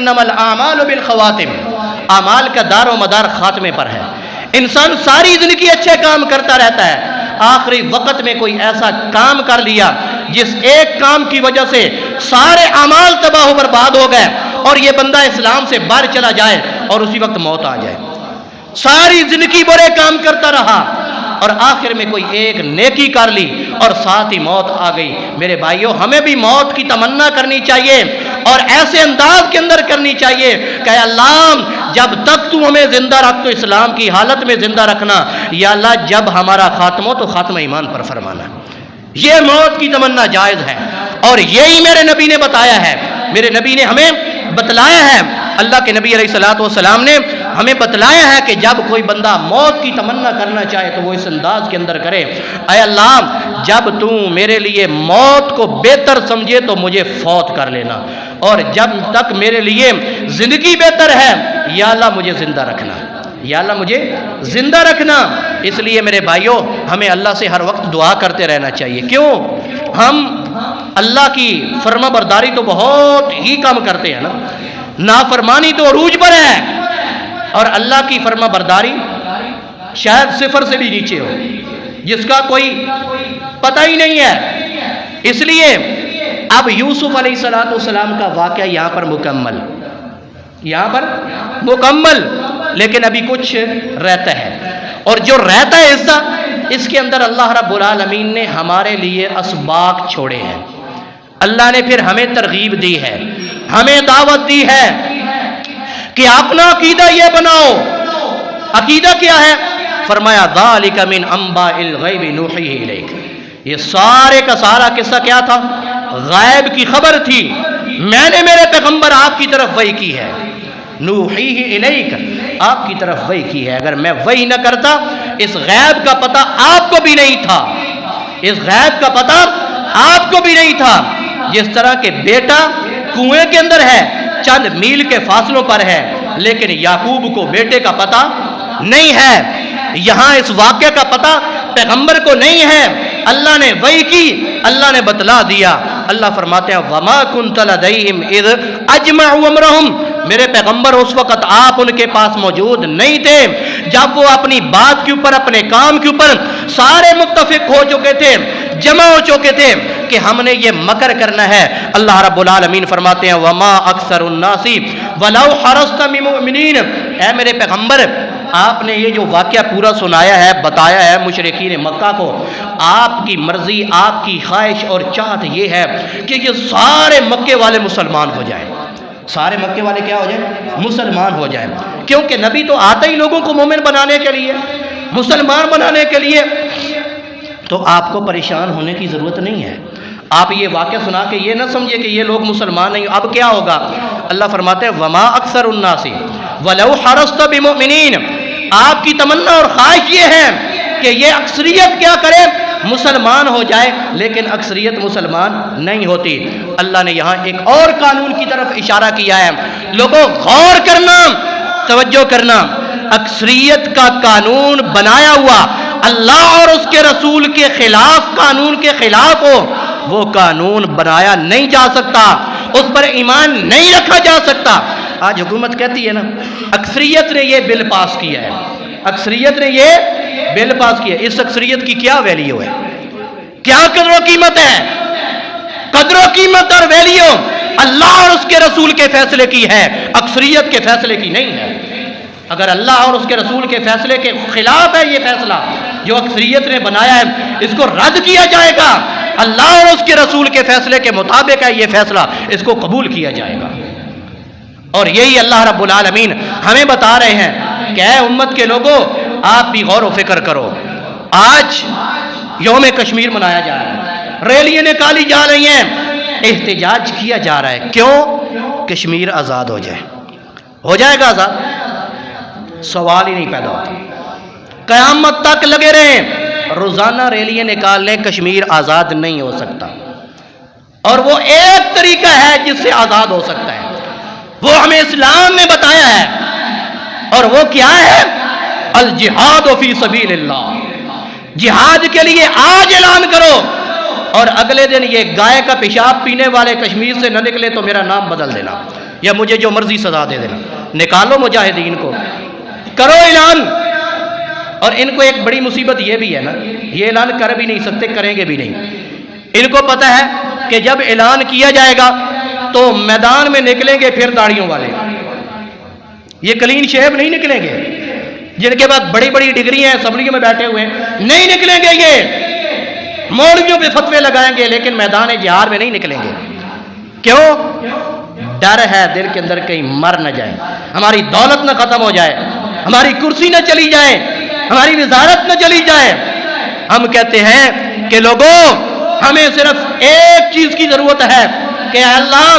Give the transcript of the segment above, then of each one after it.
انما الاعمال بالخواتم، اعمال کا دار و مدار خاتمے پر ہے۔ انسان ساری زندگی اچھے کام کرتا رہتا ہے، آخری وقت میں کوئی ایسا کام کر لیا جس ایک کام کی وجہ سے سارے اعمال تباہ و برباد ہو گئے، اور یہ بندہ اسلام سے باہر چلا جائے اور اسی وقت موت آ جائے۔ ساری زندگی برے کام کرتا رہا اور آخر میں کوئی ایک نیکی کر لی اور ساتھ ہی موت آ گئی۔ میرے بھائیوں، ہمیں بھی موت کی تمنا کرنی چاہیے اور ایسے انداز کے اندر کرنی چاہیے کہ اللہ جب تک تو ہمیں زندہ رکھ تو اسلام کی حالت میں زندہ رکھنا، یا اللہ جب ہمارا خاتمہ ہو تو خاتمہ ایمان پر فرمانا۔ یہ موت کی تمنا جائز ہے اور یہی میرے نبی نے بتایا ہے، میرے نبی نے ہمیں بتلایا ہے، اللہ کے نبی علیہ الصلوۃ والسلام نے ہمیں بتلایا ہے کہ جب کوئی بندہ موت کی تمنا کرنا چاہے تو وہ اس انداز کے اندر کرے، اے اللہ جب تو میرے لیے موت کو بہتر سمجھے تو مجھے فوت کر لینا، اور جب تک میرے لیے زندگی بہتر ہے یا اللہ مجھے زندہ رکھنا، یا اللہ مجھے زندہ رکھنا۔ اس لیے میرے بھائیوں، ہمیں اللہ سے ہر وقت دعا کرتے رہنا چاہیے۔ کیوں؟ ہم اللہ کی فرما برداری تو بہت ہی کم کرتے ہیں نا، نافرمانی تو عروج پر ہے، اور اللہ کی فرما برداری شاید صفر سے بھی نیچے ہو، جس کا کوئی پتہ ہی نہیں ہے۔ اس لیے اب یوسف علیہ السلام کا واقعہ یہاں پر مکمل، لیکن ابھی کچھ رہتا ہے، اور جو رہتا ہے حصہ، اس کے اندر اللہ رب العالمین نے ہمارے لیے اسباق چھوڑے ہیں۔ اللہ نے پھر ہمیں ترغیب دی ہے، ہمیں دعوت دی ہے کہ اپنا عقیدہ یہ بناؤ۔ عقیدہ کیا ہے؟ فرمایا ذالک من انباء الغیب نوحیہ الیک، یہ سارے کا سارا قصہ کیا تھا؟ غیب کی خبر تھی، میں نے میرے پیغمبر آپ کی طرف وحی کی ہے، نوحیہ الیک، آپ کی طرف وحی کی ہے۔ اگر میں وحی نہ کرتا اس غیب کا پتہ آپ کو بھی نہیں تھا، اس غیب کا پتہ آپ کو بھی نہیں تھا۔ جس طرح کہ بیٹا کنویں کے اندر ہے، چند میل کے فاصلوں پر ہے، لیکن یعقوب کو بیٹے کا پتہ نہیں ہے، یہاں اس واقعے کا پتہ پیغمبر کو نہیں ہے، اللہ نے وحی کی، اللہ نے بتلا دیا۔ اللہ فرماتے ہیں وما كنت لديهم اذ اجمعوا امرهم، میرے پیغمبر اس وقت آپ ان کے پاس موجود نہیں تھے جب وہ اپنی بات کے اوپر، اپنے کام کے اوپر سارے متفق ہو چکے تھے، جمع ہو چکے تھے کہ ہم نے یہ مکر کرنا ہے۔ اللہ رب العالمین فرماتے ہیں وما اکثر الناس ولو حرصت بمؤمنین، اے میرے پیغمبر آپ نے یہ جو واقعہ پورا سنایا ہے، بتایا ہے مشرکین مکہ کو، آپ کی مرضی، آپ کی خواہش اور چاہت یہ ہے کہ یہ سارے مکے والے مسلمان ہو جائیں، سارے مکے والے کیا ہو جائیں؟ مسلمان ہو جائیں، کیونکہ نبی تو آتا ہی لوگوں کو مومن بنانے کے لیے، مسلمان بنانے کے لیے، تو آپ کو پریشان ہونے کی ضرورت نہیں ہے۔ آپ یہ واقعہ سنا کے یہ نہ سمجھے کہ یہ لوگ مسلمان نہیں، اب کیا ہوگا؟ اللہ فرماتے ہیں وما اکثر الناس ولو حرصت بمؤمنین، آپ کی تمنا اور خواہش یہ ہے کہ یہ اکثریت کیا کرے؟ مسلمان ہو جائے، لیکن اکثریت مسلمان نہیں ہوتی۔ اللہ نے یہاں ایک اور قانون کی طرف اشارہ کیا ہے، لوگوں غور کرنا، توجہ کرنا، اکثریت کا قانون بنایا ہوا اللہ اور اس کے رسول کے خلاف، قانون کے خلاف ہو، وہ قانون بنایا نہیں جا سکتا، اس پر ایمان نہیں رکھا جا سکتا۔ آج حکومت کہتی ہے نا اکثریت نے یہ بل پاس کیا ہے، اکثریت نے یہ بل پاس کیا، اس اکثریت کی کیا ویلیو ہے؟ کیا قدر و قیمت ہے؟ قدر و قیمت اور ویلیو اللہ اور اس کے رسول کے فیصلے کی ہے، اکثریت کے فیصلے کی نہیں ہے۔ اگر اللہ اور اس کے رسول کے فیصلے کے خلاف ہے یہ فیصلہ جو اکثریت نے بنایا ہے، اس کو رد کیا جائے گا۔ اللہ اور اس کے رسول کے فیصلے کے مطابق ہے یہ فیصلہ، اس کو قبول کیا جائے گا۔ اور یہی اللہ رب العالمین ہمیں بتا رہے ہیں کہ اے امت کے لوگوں، آپ بھی غور و فکر کرو۔ آج یوم کشمیر منایا جا رہا ہے، ریلیاں نکالی جا رہی ہیں، احتجاج کیا جا رہا ہے، کیوں؟ کشمیر آزاد ہو جائے۔ ہو جائے گا آزاد؟ سوال ہی نہیں پیدا ہوتا، قیامت تک لگے رہیں، روزانہ ریلیاں نکال لیں، کشمیر آزاد نہیں ہو سکتا۔ اور وہ ایک طریقہ ہے جس سے آزاد ہو سکتا ہے، وہ ہمیں اسلام نے بتایا ہے، اور وہ کیا ہے؟ الجہاد فی سبیل اللہ، جہاد کے لیے آج اعلان کرو، اور اگلے دن یہ گائے کا پیشاب پینے والے کشمیر سے نہ نکلے تو میرا نام بدل دینا، یا مجھے جو مرضی سزا دے دینا. نکالو مجاہدین کو، کرو اعلان. اور ان کو ایک بڑی مصیبت یہ بھی ہے نا، یہ اعلان کر بھی نہیں سکتے، کریں گے بھی نہیں. ان کو پتہ ہے کہ جب اعلان کیا جائے گا تو میدان میں نکلیں گے پھر داڑھیوں والے، یہ کلین شیو نہیں نکلیں گے. جن کے بعد بڑی بڑی ڈگری ہیں، اسمبلیوں میں بیٹھے ہوئے ہیں، نہیں نکلیں گے. یہ مولویوں پہ فتوے لگائیں گے لیکن میدان جہاد میں نہیں نکلیں گے. کیوں؟ ڈر ہے دل کے اندر کہیں مر نہ جائیں، ہماری دولت نہ ختم ہو جائے، ہماری کرسی نہ چلی جائے، ہماری وزارت نہ چلی جائے. ہم کہتے ہیں کہ لوگوں، ہمیں صرف ایک چیز کی ضرورت ہے کہ اللہ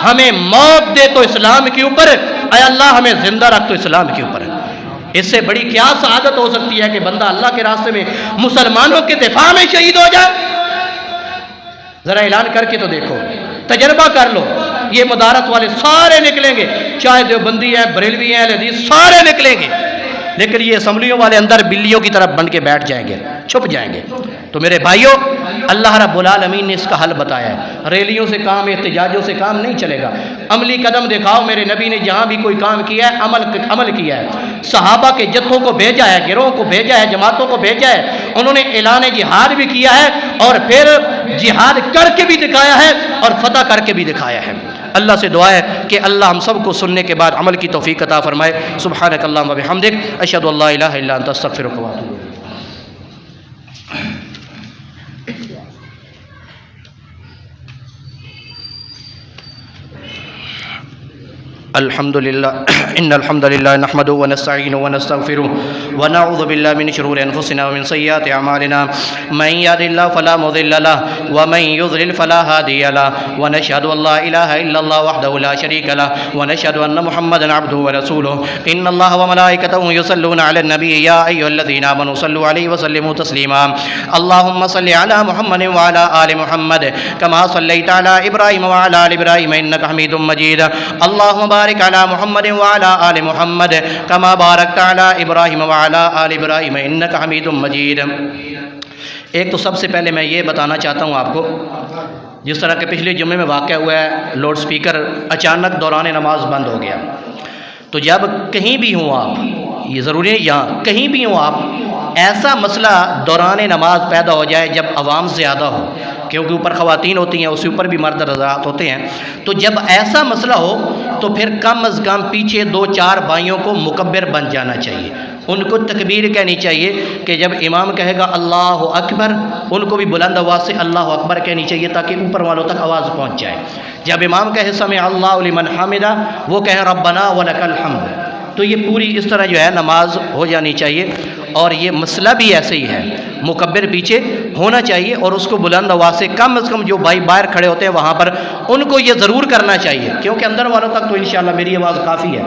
ہمیں موت دے تو اسلام کے اوپر، اے اللہ ہمیں زندہ رکھ تو اسلام کے اوپر. اس سے بڑی کیا سعادت ہو سکتی ہے کہ بندہ اللہ کے راستے میں مسلمانوں کے دفاع میں شہید ہو جائے. ذرا اعلان کر کے تو دیکھو، تجربہ کر لو. یہ مدارس والے سارے نکلیں گے، چاہے دیوبندی ہیں، بریلوی ہیں، اہل حدیث، سارے نکلیں گے. لیکن یہ اسمبلیوں والے اندر بلیوں کی طرح بن کے بیٹھ جائیں گے، چھپ جائیں گے. تو میرے بھائیوں، اللہ رب العالمین نے اس کا حل بتایا ہے. ریلیوں سے کام، احتجاجوں سے کام نہیں چلے گا. عملی قدم دکھاؤ. میرے نبی نے جہاں بھی کوئی کام کیا ہے عمل کیا ہے. صحابہ کے جتھوں کو بھیجا ہے، گروہوں کو بھیجا ہے، جماعتوں کو بھیجا ہے. انہوں نے اعلان جہاد بھی کیا ہے اور پھر جہاد کر کے بھی دکھایا ہے اور فتح کر کے بھی دکھایا ہے. اللہ سے دعا ہے کہ اللہ ہم سب کو سننے کے بعد عمل کی توفیق عطا فرمائے. سبحانک اللہم و بحمدک، اشہد ان لا الہ الا انت، استغفرک و اتوب الیک. الحمد للہ ان الحمد للہ نحمده ونستعینه ونستغفره ونعوذ باللہ من شرور انفسنا ومن سیئات اعمالنا من يهد الله فلا مضل له ومن يضلل فلا هادي له ونشهد ان لا اله الا الله وحده لا شريك له ونشهد ان محمدا عبده ورسوله. ان الله وملائكته يصلون على النبي يا ايها الذين امنوا صلوا عليه وسلموا تسليما. اللهم صل على محمد وعلى ال محمد كما صليت على ابراهيم وعلى ال ابراهيم انك حميد مجيد. اللهم بارك على محمد وعلى آل محمد كما باركت على ابراہیم وعلى آل ابراہیم انك حمید مجید. ایک تو سب سے پہلے میں یہ بتانا چاہتا ہوں آپ کو، جس طرح کہ پچھلے جمعے میں واقع ہوا ہے، لاؤڈ سپیکر اچانک دوران نماز بند ہو گیا. تو جب کہیں بھی ہوں آپ، یہ ضروری نہیں یہاں کہیں بھی ہوں آپ، ایسا مسئلہ دوران نماز پیدا ہو جائے جب عوام زیادہ ہو، کیونکہ اوپر خواتین ہوتی ہیں، اس اوپر بھی مرد حضرات ہوتے ہیں، تو جب ایسا مسئلہ ہو تو پھر کم از کم پیچھے 2-4 بھائیوں کو مکبر بن جانا چاہیے. ان کو تکبیر کہنی چاہیے کہ جب امام کہے گا اللہ اکبر، ان کو بھی بلند آواز سے اللہ اکبر کہنی چاہیے تاکہ اوپر والوں تک آواز پہنچ جائے. جب امام کہے سمع اللہ لمن حمدہ، وہ کہے ربنا ولک الحمد. تو یہ پوری اس طرح جو ہے نماز ہو جانی چاہیے. اور یہ مسئلہ بھی ایسے ہی ہے، مکبر پیچھے ہونا چاہیے اور اس کو بلند آواز سے کم از کم جو بھائی باہر کھڑے ہوتے ہیں وہاں پر ان کو یہ ضرور کرنا چاہیے، کیونکہ اندر والوں تک تو انشاءاللہ میری آواز کافی ہے،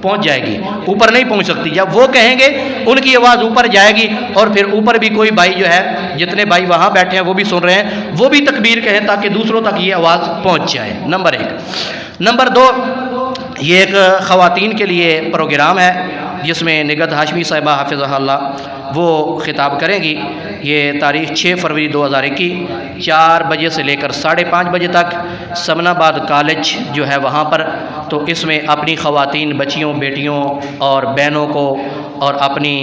پہنچ جائے گی، اوپر نہیں پہنچ سکتی. جب وہ کہیں گے ان کی آواز اوپر جائے گی اور پھر اوپر بھی کوئی بھائی جو ہے، جتنے بھائی وہاں بیٹھے ہیں وہ بھی سن رہے ہیں، وہ بھی تکبیر کہیں تاکہ دوسروں تک یہ آواز پہنچ جائے. نمبر 1. نمبر 2، یہ ایک خواتین کے لیے پروگرام ہے جس میں نگہت ہاشمی صاحبہ حافظہ اللہ وہ خطاب کریں گی. یہ تاریخ 6 فروری 2021، 4 بجے سے لے کر 5:30 بجے تک سمن آباد کالج جو ہے وہاں پر. تو اس میں اپنی خواتین، بچیوں، بیٹیوں اور بہنوں کو اور اپنی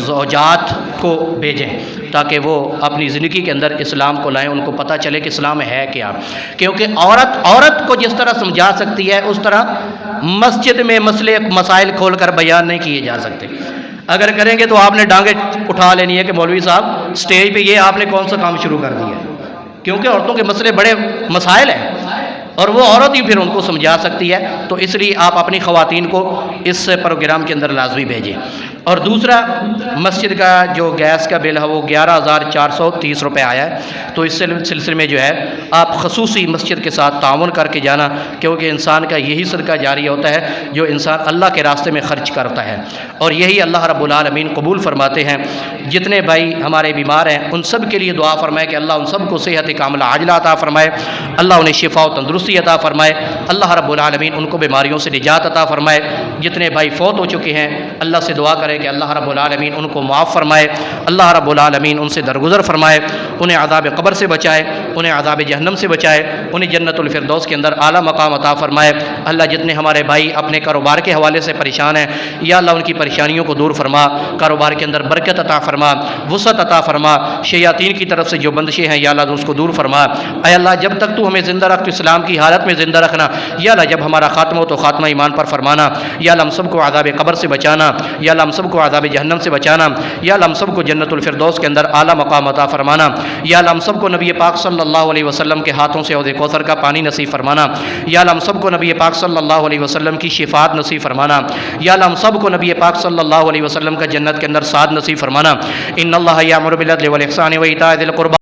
زوجات کو بھیجیں تاکہ وہ اپنی زندگی کے اندر اسلام کو لائیں، ان کو پتہ چلے کہ اسلام ہے کیا. کیونکہ عورت کو جس طرح سمجھا سکتی ہے اس طرح مسجد میں مسائل کھول کر بیان نہیں کیے جا سکتے. اگر کریں گے تو آپ نے ڈانگیں اٹھا لینی ہے کہ مولوی صاحب سٹیج پہ یہ آپ نے کون سا کام شروع کر دیا ہے. کیونکہ عورتوں کے مسئلے بڑے مسائل ہیں اور وہ عورت ہی پھر ان کو سمجھا سکتی ہے. تو اس لیے آپ اپنی خواتین کو اس پروگرام کے اندر لازمی بھیجیں. اور دوسرا، مسجد کا جو گیس کا بل ہے وہ 11,430 روپے آیا ہے. تو اس سلسلے میں جو ہے آپ خصوصی مسجد کے ساتھ تعاون کر کے جانا، کیونکہ انسان کا یہی صدقہ جاریہ ہوتا ہے جو انسان اللہ کے راستے میں خرچ کرتا ہے، اور یہی اللہ رب العالمین قبول فرماتے ہیں. جتنے بھائی ہمارے بیمار ہیں ان سب کے لیے دعا فرمائے کہ اللہ ان سب کو صحت کاملہ عاجلہ عطا فرمائے، اللہ انہیں شفا و تندرستی عطا فرمائے، اللہ رب العالمین ان کو بیماریوں سے نجات عطا فرمائے. جتنے بھائی فوت ہو چکے ہیں اللہ سے دعا کریں کہ اللہ رب العالمین ان ان کو معاف فرمائے، اللہ رب العالمین ان سے درگزر فرمائے، انہیں عذاب قبر سے بچائے، انہیں عذاب جہنم سے بچائے، انہیں جنت الفردوس کے اندر اعلیٰ مقام عطا فرمائے۔ اللہ جتنے ہمارے بھائی اپنے کاروبار کے حوالے سے پریشان ہیں، یا اللہ ان کی پریشانیوں کو دور فرما، کاروبار کے اندر برکت عطا فرما، وسعت عطا فرما، شیاطین کی طرف سے جو بندشیں ہیں یا اللہ اس کو دور فرما۔ اے اللہ جب تک تو ہمیں زندہ رکھ تو اسلام کی حالت میں زندہ رکھنا، یا اللہ جب ہمارا خاتمہ ہو تو خاتمہ ایمان پر فرمانا، یا اللہ ہم سب کو عذاب قبر سے بچانا، یا اللہ ہم سب کو عذاب جہنم سے بچانا، یا اللہ ہم سب کو جنت الفردوس کے اندر اعلیٰ مقام عطا فرمانا، یا اللہ ہم سب کو نبی پاک صلی اللہ علیہ وسلم کے ہاتھوں سے حوض کوثر کا پانی نصیب فرمانا، یا اللہ ہم سب کو نبی پاک صلی اللہ علیہ وسلم کی شفاعت نصیب فرمانا، یا اللہ ہم سب کو نبی پاک صلی اللہ علیہ وسلم کا جنت کے اندر سعادت نصیب فرمانا۔ ان اللہ یامر بالعدل والاحسان وایتاء ذی القربی